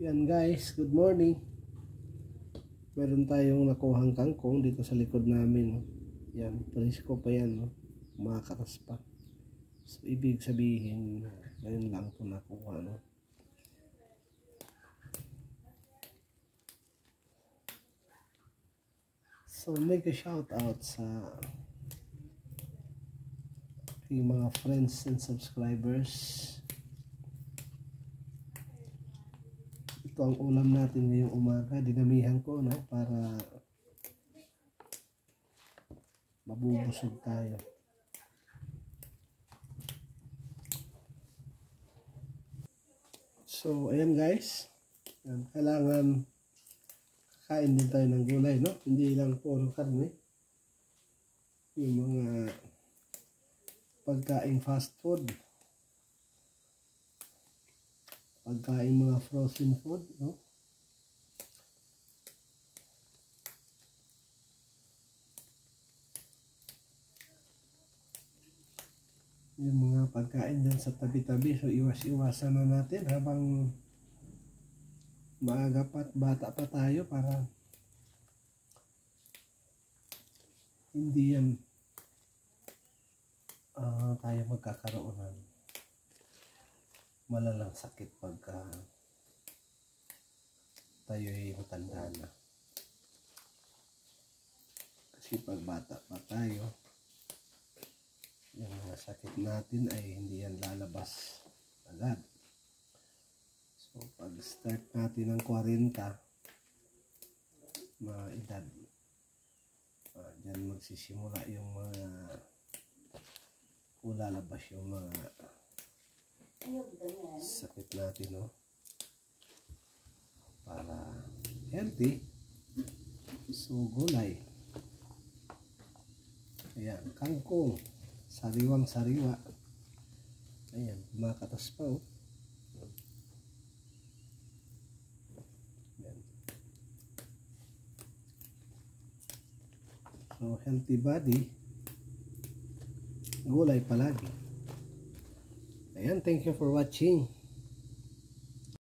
Yan guys, good morning. Meron tayong nakuhang kangkong dito sa likod namin. Yan, presko pa yan. Makakatas pa. So, ibig sabihin, ngayon lang ito nakuha. So, make a shout out sa aking mga friends and subscribers. Ito ang ulam natin ngayong umaga. Dinamihan ko para mabubusog tayo. So ayan guys, kailangan kain din tayo ng gulay, no? Hindi lang puro karne. Yung mga pagkain fast food, pagkain mga frozen food, no? Yung mga pagkain dyan sa tabi-tabi, so iwas-iwasan na natin habang maaga pa at bata pa tayo para hindi yan tayo magkakaroon ng malalang sakit pagka tayo ay matanda na. Kasi pag bata pa tayo, yung mga sakit natin ay hindi yan lalabas agad. So pag start natin ng 40 mga edad, dyan magsisimula yung mga lalabas yung mga sakit natin, no? Para healthy. So gulay, ayan, kangkong, sariwang sariwa, ayan, makatas pa, oh. Ayan. So healthy body, gulay palagi. Ayan, thank you for watching.